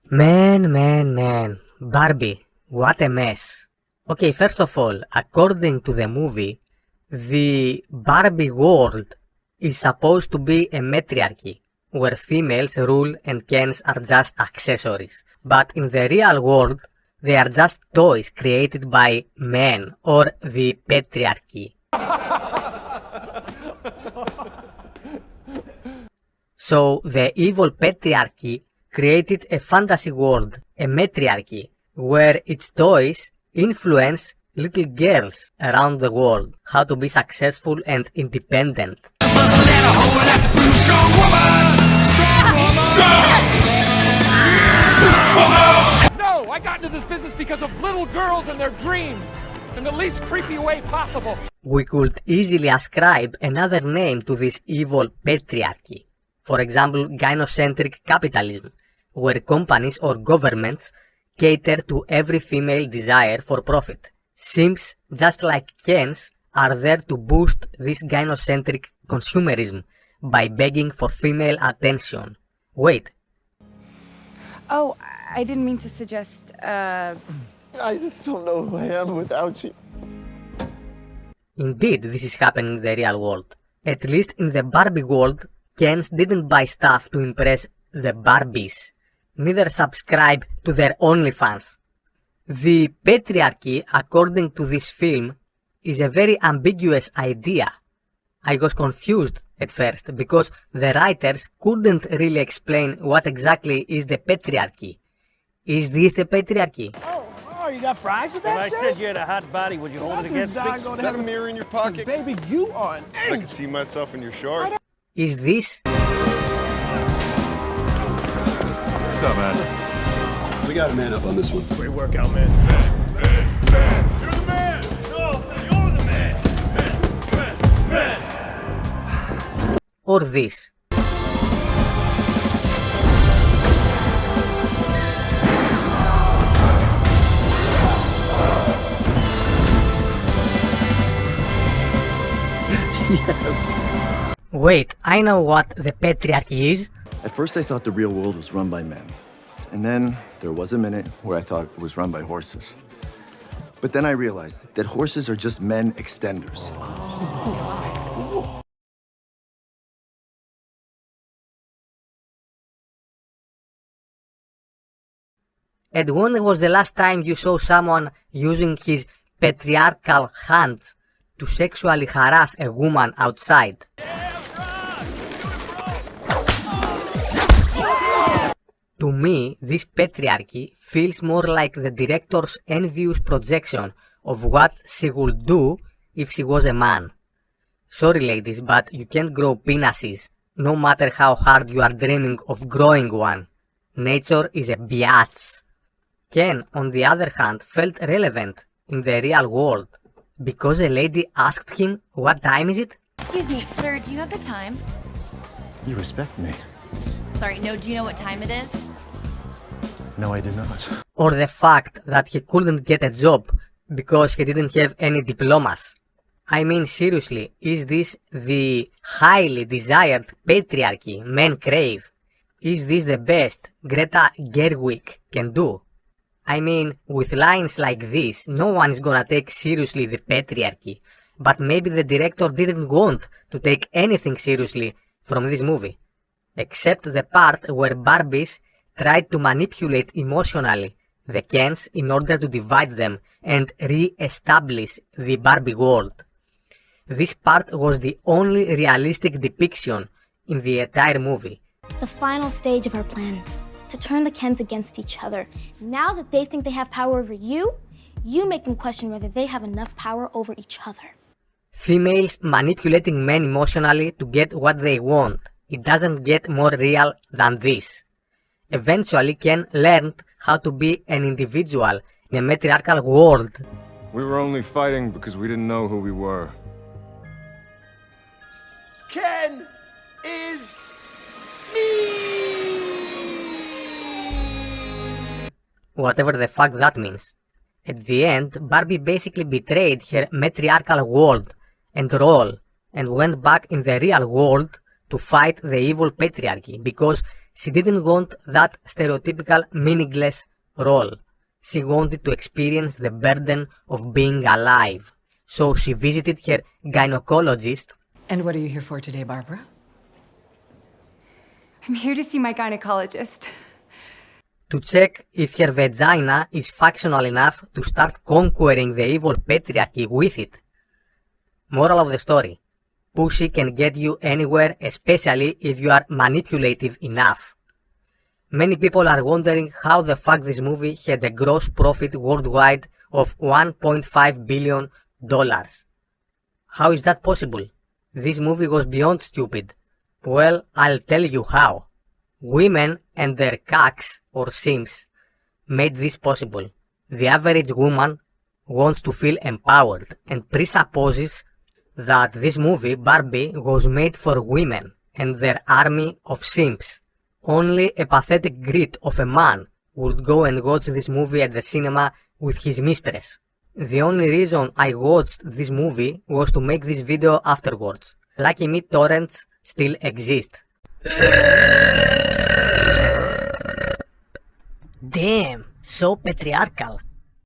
Man. Barbie, what a mess. Okay, first of all, according to the movie, the Barbie world is supposed to be a matriarchy, where females rule and Kens are just accessories. But in the real world, they are just toys created by men, or the patriarchy. So the evil patriarchy created a fantasy world, a matriarchy, where its toys influence little girls around the world how to be successful and independent. No, I got into this business because of little girls and their dreams in the least creepy way possible. We could easily ascribe another name to this evil patriarchy. For example, gynocentric capitalism, where companies or governments cater to every female desire for profit. Simps, just like Kens, are there to boost this gynocentric consumerism by begging for female attention. Wait. Oh, I didn't mean to suggest, I just don't know who I am without you. Indeed, this is happening in the real world. At least in the Barbie world, Kens didn't buy stuff to impress the Barbies, neither subscribe to their OnlyFans. The patriarchy, according to this film, is a very ambiguous idea. I was confused at first because the writers couldn't really explain what exactly is the patriarchy. Is this the patriarchy? Oh, you got fries with that If I said you had a hot body, would you hold it against me? Is that a mirror in your pocket? Baby, you are an I can see myself in your shorts. Is this? What's up, man? We got a man up on this one. Great workout, man. Man. You're the man. No, you're the man. Man. Or this? Yes. Wait, I know what the patriarchy is. At first I thought the real world was run by men. And then there was a minute where I thought it was run by horses. But then I realized that horses are just men extenders. And when was the last time you saw someone using his patriarchal hands to sexually harass a woman outside? To me, this patriarchy feels more like the director's envious projection of what she would do if she was a man. Sorry ladies, but you can't grow penises, no matter how hard you are dreaming of growing one. Nature is a biatch. Ken, on the other hand, felt relevant in the real world because a lady asked him, "What time is it?" Excuse me, sir, do you have the time? You respect me. Sorry, no, do you know what time it is? No, I do not. Or the fact that he couldn't get a job because he didn't have any diplomas. I mean, seriously, is this the highly desired patriarchy men crave? Is this the best Greta Gerwig can do? I mean, with lines like this, no one is gonna take seriously the patriarchy, but maybe the director didn't want to take anything seriously from this movie, except the part where Barbies tried to manipulate emotionally the Kens in order to divide them and re-establish the Barbie world. This part was the only realistic depiction in the entire movie. The final stage of our plan, to turn the Kens against each other. Now that they think they have power over you, you make them question whether they have enough power over each other. Females manipulating men emotionally to get what they want. It doesn't get more real than this. Eventually, Ken learned how to be an individual in a matriarchal world. We were only fighting because we didn't know who we were. Ken is me! Whatever the fuck that means. At the end, Barbie basically betrayed her matriarchal world and role and went back in the real world to fight the evil patriarchy because She didn't want that stereotypical meaningless role. She wanted to experience the burden of being alive. So she visited her gynecologist. And what are you here for today, Barbara? I'm here to see my gynecologist. To check if her vagina is functional enough to start conquering the evil patriarchy with it. Moral of the story: pussy can get you anywhere, especially if you are manipulative enough. Many people are wondering how the fuck this movie had a gross profit worldwide of $1.5 billion. How is that possible? This movie was beyond stupid. Well, I'll tell you how. Women and their cucks or simps made this possible. The average woman wants to feel empowered and presupposes that this movie, Barbie, was made for women and their army of simps. Only a pathetic grit of a man would go and watch this movie at the cinema with his mistress. The only reason I watched this movie was to make this video afterwards. Lucky me, torrents still exist. Damn, so patriarchal.